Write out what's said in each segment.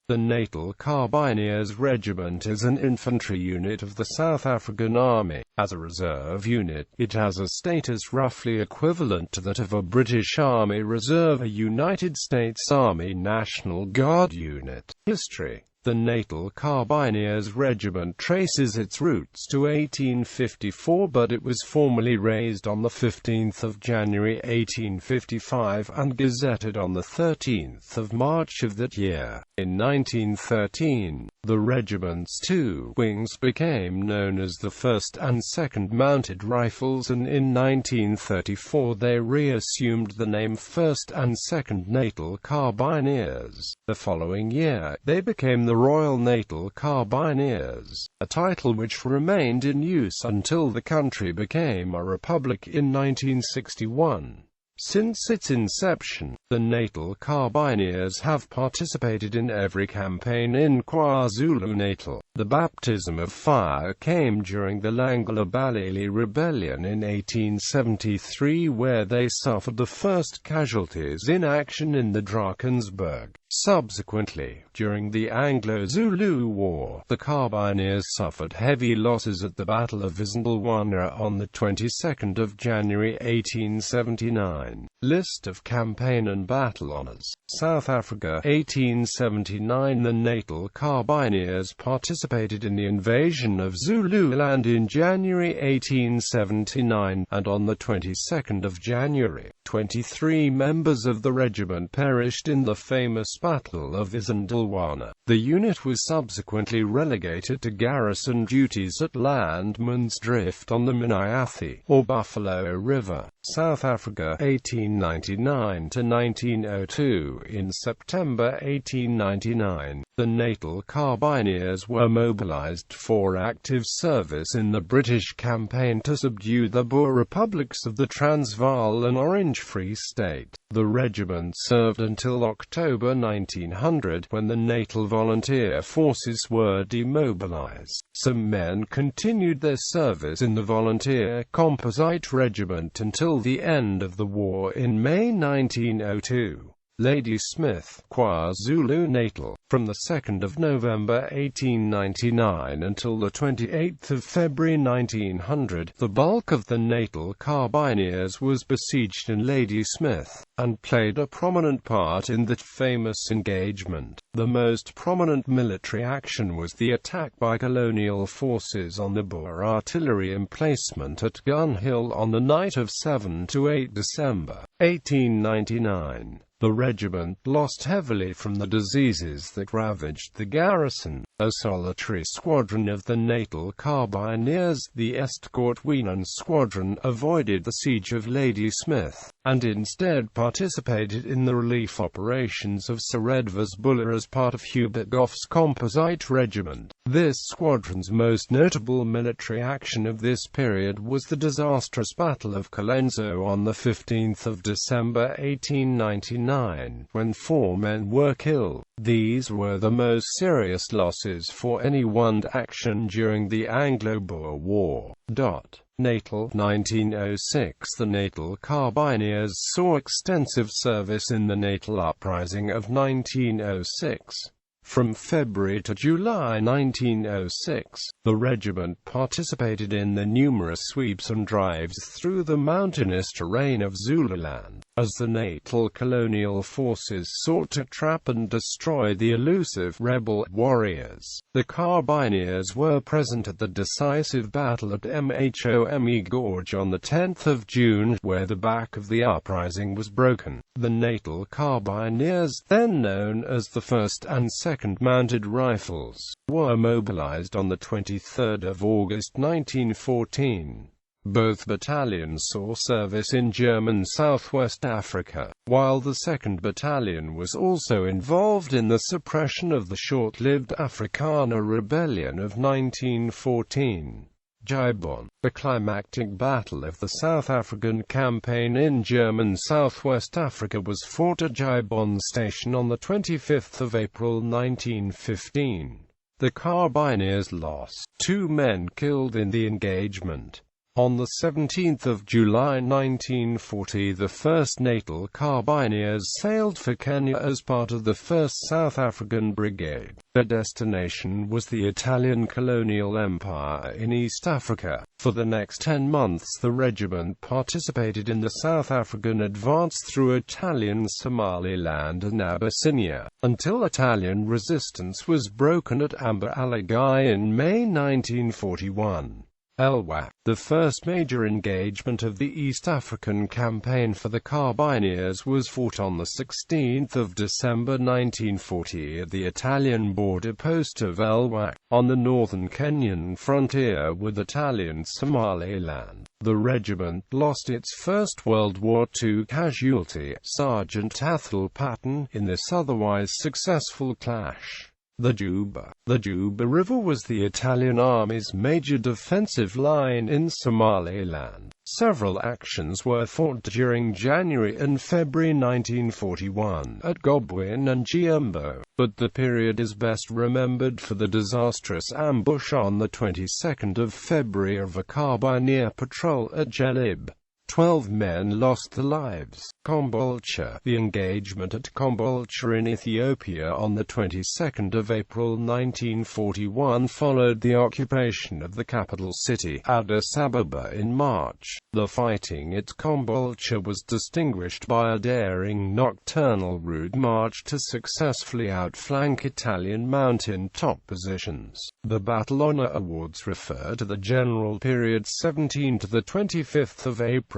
The Natal Carbineers Regiment is an infantry unit of the South African Army. As a reserve unit, it has a status roughly equivalent to that of a British Army Reserve, a United States Army National Guard unit. History. The Natal Carbineers Regiment traces its roots to 1854, but it was formally raised on 15 January 1855 and gazetted on 13 March of that year. In 1913, the regiment's two wings became known as the 1st and 2nd Mounted Rifles, and in 1934 they reassumed the name 1st and 2nd Natal Carbineers. The following year, they became the Royal Natal Carbineers, a title which remained in use until the country became a republic in 1961. Since its inception, the Natal Carbineers have participated in every campaign in KwaZulu-Natal. The baptism of fire came during the Langala-Balele Rebellion in 1873, where they suffered the first casualties in action in the Drakensberg. Subsequently, during the Anglo-Zulu War, the Carbineers suffered heavy losses at the Battle of Isandlwana on the 22nd of January 1879. List of campaign and battle honours. South Africa, 1879. The Natal Carbineers participated in the invasion of Zululand in January 1879, and on the 22nd of January, 23 members of the regiment perished in the famous Battle of Isandlwana. The unit was subsequently relegated to garrison duties at Landman's Drift on the Minaiathi, or Buffalo River, South Africa, 1899 to 1902. In September 1899, the Natal Carbineers were mobilized for active service in the British campaign to subdue the Boer republics of the Transvaal and Orange Free State. The regiment served until October 1900, when the Natal Volunteer Forces were demobilized. Some men continued their service in the Volunteer Composite Regiment until the end of the war in May 1902. Lady Smith, KwaZulu-Natal, from the 2nd of November 1899 until the 28th of February 1900, the bulk of the Natal Carbineers was besieged in Lady Smith, and played a prominent part in that famous engagement. The most prominent military action was the attack by colonial forces on the Boer artillery emplacement at Gun Hill on the night of 7 to 8 December, 1899. The regiment lost heavily from the diseases that ravaged the garrison. A solitary squadron of the Natal Carbineers, the Estcourt-Wienan Squadron, avoided the siege of Lady Smith, and instead participated in the relief operations of Sir Edvers Buller as part of Hubert Goff's Composite Regiment. This squadron's most notable military action of this period was the disastrous Battle of Colenso on 15 December 1899, when 4 men were killed. These were the most serious losses for any one action during the Anglo-Boer War. Natal, 1906. The Natal Carbineers saw extensive service in the Natal Uprising of 1906. From February to July 1906, the regiment participated in the numerous sweeps and drives through the mountainous terrain of Zululand, as the Natal colonial forces sought to trap and destroy the elusive rebel warriors. The Carbineers were present at the decisive battle at Mhome Gorge on the 10th of June, where the back of the uprising was broken. The Natal Carbineers, then known as the 1st and 2nd Mounted Rifles, were mobilized on the 23rd of August 1914. Both battalions saw service in German Southwest Africa, while the 2nd Battalion was also involved in the suppression of the short-lived Afrikaner Rebellion of 1914. Gibbon. The climactic Battle of the South African Campaign in German Southwest Africa was fought at Gibbon Station on 25 April 1915. The Carbineers lost 2 men killed in the engagement. On 17 July 1940, the 1st Natal Carbineers sailed for Kenya as part of the 1st South African Brigade. Their destination was the Italian colonial empire in East Africa. For the next 10 months the regiment participated in the South African advance through Italian Somaliland and Abyssinia, until Italian resistance was broken at Amber Alagai in May 1941. Elwak, the first major engagement of the East African campaign for the Carbineers, was fought on 16 December 1940 at the Italian border post of Elwak, on the northern Kenyan frontier with Italian Somaliland. The regiment lost its First World War II casualty, Sergeant Athol Patton, in this otherwise successful clash. The Juba River was the Italian Army's major defensive line in Somaliland. Several actions were fought during January and February 1941 at Gobwin and Giembo, but the period is best remembered for the disastrous ambush on the 22nd of February of a Carbineer patrol at Jelib. 12 men lost their lives. Kombolcha. The engagement at Kombolcha in Ethiopia on the 22nd of April 1941 followed the occupation of the capital city, Addis Ababa, in March. The fighting at Kombolcha was distinguished by a daring nocturnal route march to successfully outflank Italian mountain-top positions. The Battle Honour Awards refer to the general period 17 to the 25th of April.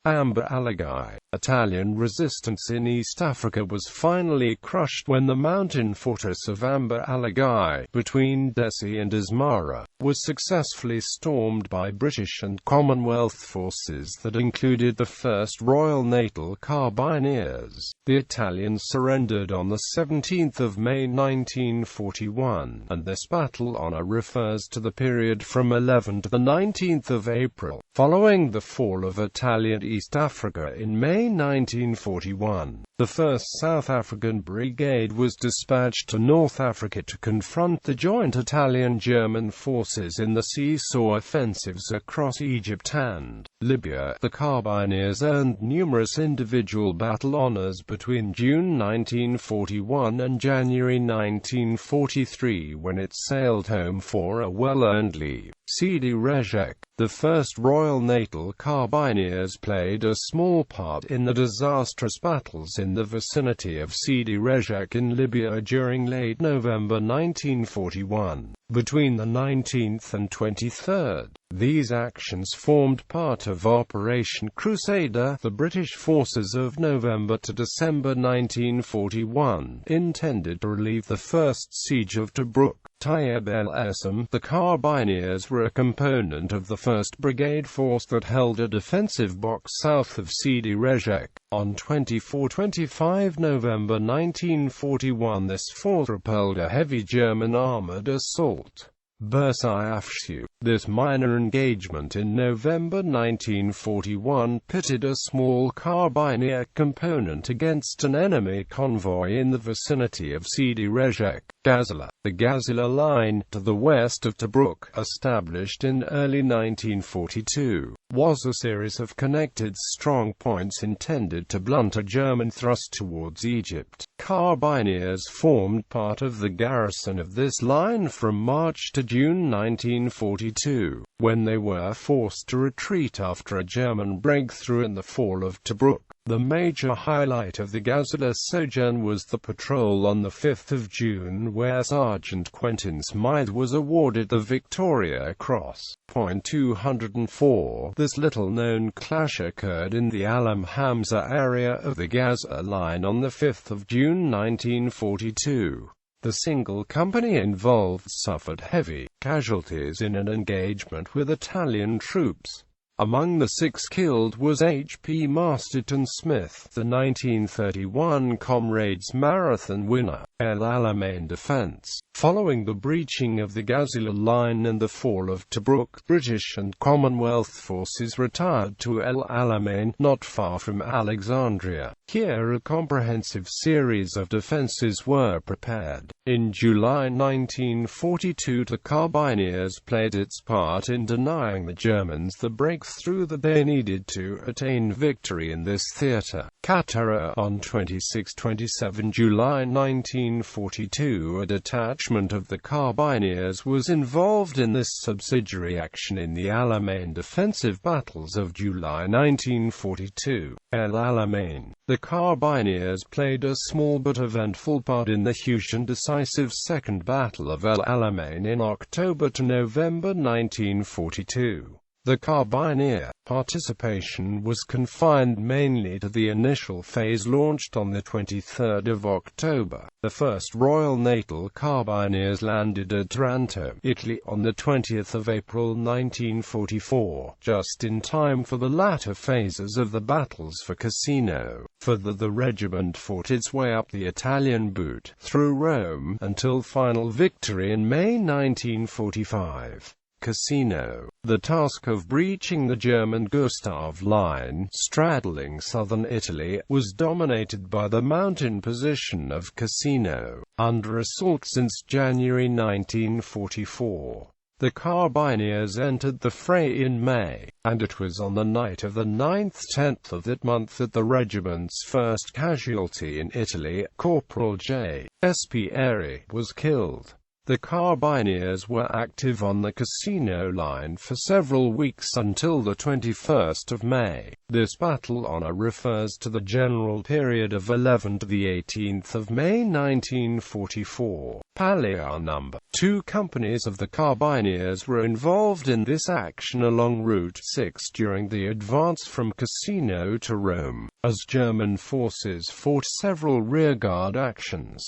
Amber Alagai. Italian resistance in East Africa was finally crushed when the mountain fortress of Amber Alagai, between Dessie and Asmara, was successfully stormed by British and Commonwealth forces that included the 1st Royal Natal Carbineers. The Italians surrendered on 17 May 1941, and this battle honour refers to the period from 11 to 19 April, following the fall of Italian East Africa in May 1941. The 1st South African Brigade was dispatched to North Africa to confront the joint Italian-German forces in the seesaw offensives across Egypt and Libya. The Carbineers earned numerous individual battle honours between June 1941 and January 1943, when it sailed home for a well-earned leave. Sidi Rezek. The 1st Royal Natal Carbineers played a small part in the disastrous battles in the vicinity of Sidi Rezek in Libya during late November 1941. Between the 19th and 23rd, these actions formed part of Operation Crusader, the British forces of November to December 1941, intended to relieve the first siege of Tobruk. Tayeb el-Essam. The Carbineers were a component of the 1st Brigade force that held a defensive box south of Sidi Rezek. On 24–25 November 1941, this force repelled a heavy German armoured assault. Bursai-Afshu. This minor engagement in November 1941 pitted a small Carbineer component against an enemy convoy in the vicinity of Sidi Rezek. Gazala. The Gazala Line, to the west of Tobruk, established in early 1942, was a series of connected strong points intended to blunt a German thrust towards Egypt. Carbineers formed part of the garrison of this line from March to June 1942, when they were forced to retreat after a German breakthrough in the fall of Tobruk. The major highlight of the Gazala sojourn was the patrol on 5 June, where Sergeant Quentin Smythe was awarded the Victoria Cross. Point 204. This little-known clash occurred in the Alam Hamza area of the Gaza line on 5 June 1942. The single company involved suffered heavy casualties in an engagement with Italian troops. Among the 6 killed was H.P. Masterton Smith, the 1931 Comrades Marathon winner. Alamein Defense. Following the breaching of the Gazala line and the fall of Tobruk, British and Commonwealth forces retired to El Alamein, not far from Alexandria. Here a comprehensive series of defenses were prepared. In July 1942 the Carbineers played its part in denying the Germans the breakthrough that they needed to attain victory in this theatre. Katara. On 26–27 July 1942 a detachment of the Carbineers was involved in this subsidiary action in the Alamein defensive battles of July 1942. El Alamein. The Carbineers played a small but eventful part in the huge and decisive Second Battle of El Alamein in October to November 1942. The Carbineer participation was confined mainly to the initial phase launched on the 23rd of October. The 1st Royal Natal Carbineers landed at Taranto, Italy on the 20th of April 1944, just in time for the latter phases of the battles for Cassino. Further, the regiment fought its way up the Italian boot through Rome until final victory in May 1945. Cassino. The task of breaching the German Gustav Line, straddling southern Italy, was dominated by the mountain position of Cassino, under assault since January 1944. The Carbineers entered the fray in May, and it was on the night of the 9th–10th of that month that the regiment's first casualty in Italy, Corporal J. S. Pieri, was killed. The Carbineers were active on the Cassino line for several weeks until the 21st of May. This battle honour refers to the general period of 11 to the 18th of May 1944. Pallier number 2 companies of the Carbineers were involved in this action along Route 6 during the advance from Cassino to Rome, as German forces fought several rearguard actions.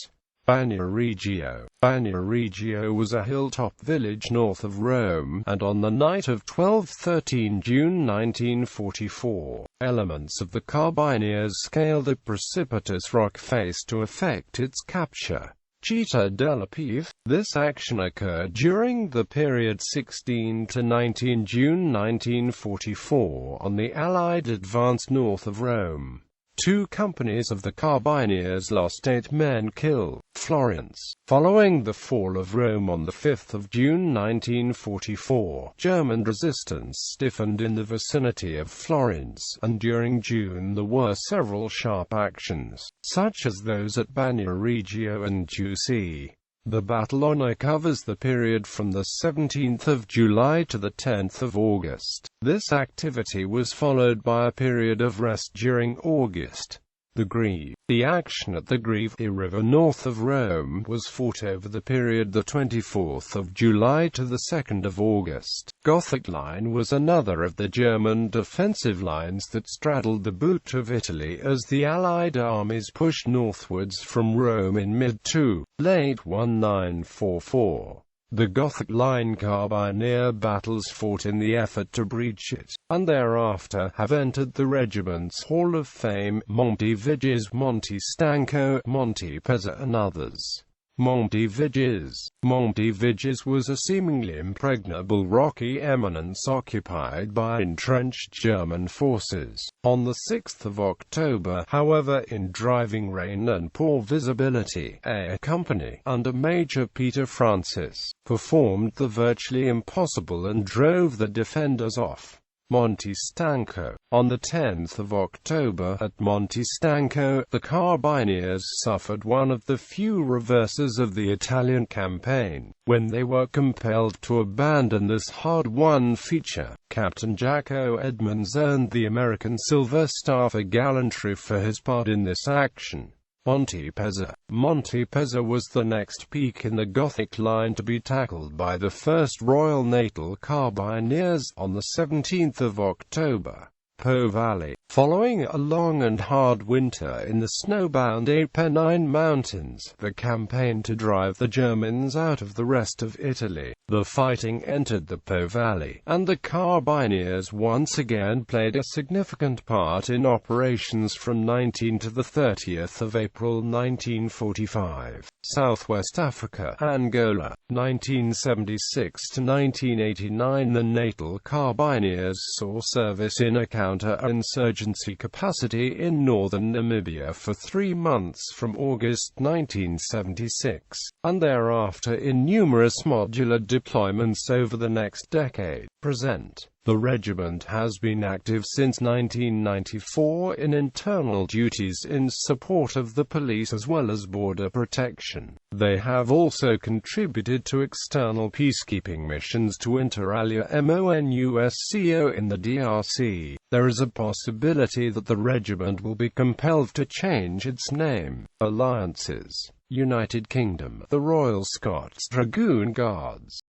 Bagno Regio. Bagno Regio was a hilltop village north of Rome, and on the night of 12–13 June 1944, elements of the Carbineers scaled a precipitous rock face to effect its capture. Città della Pieve. This action occurred during the period 16–19 June 1944 on the Allied advance north of Rome. 2 companies of the Carbineers lost 8 men killed. Florence. Following the fall of Rome on 5 June 1944, German resistance stiffened in the vicinity of Florence, and during June there were several sharp actions, such as those at Bagno Regio and Giussi. The battle honour covers the period from the 17th of July to the 10th of August. This activity was followed by a period of rest during August. The Greve. The action at the Greve River north of Rome was fought over the period the 24th of July to the 2nd of August. Gothic Line was another of the German defensive lines that straddled the boot of Italy as the Allied armies pushed northwards from Rome in mid to late 1944. The Gothic Line Carbineer battles fought in the effort to breach it, and thereafter have entered the regiment's Hall of Fame. Monte Viges, Monte Stanco, Monte Pezza and others. Monte Viges. Monte Viges was a seemingly impregnable rocky eminence occupied by entrenched German forces. On the 6th of October, however, in driving rain and poor visibility, a company, under Major Peter Francis, performed the virtually impossible and drove the defenders off. Monte Stanco. On the 10th of October, at Monte Stanco, the Carbineers suffered one of the few reverses of the Italian campaign, when they were compelled to abandon this hard-won feature. Captain Jacko Edmonds earned the American Silver Star for gallantry for his part in this action. Monte Pezza. Monte Pezza was the next peak in the Gothic Line to be tackled by the 1st Royal Natal Carbineers on the 17th of October. Po Valley. Following a long and hard winter in the snowbound Apennine Mountains, the campaign to drive the Germans out of the rest of Italy, the fighting entered the Po Valley, and the Carbineers once again played a significant part in operations from 19 to the 30th of April 1945. Southwest Africa, Angola, 1976 to 1989. The Natal Carbineers saw service in a counter-insurgency capacity in northern Namibia for 3 months from August 1976, and thereafter in numerous modular deployments over the next decade. Present. The regiment has been active since 1994 in internal duties in support of the police as well as border protection. They have also contributed to external peacekeeping missions to inter alia MONUSCO in the DRC. There is a possibility that the regiment will be compelled to change its name. Alliances: United Kingdom, the Royal Scots Dragoon Guards.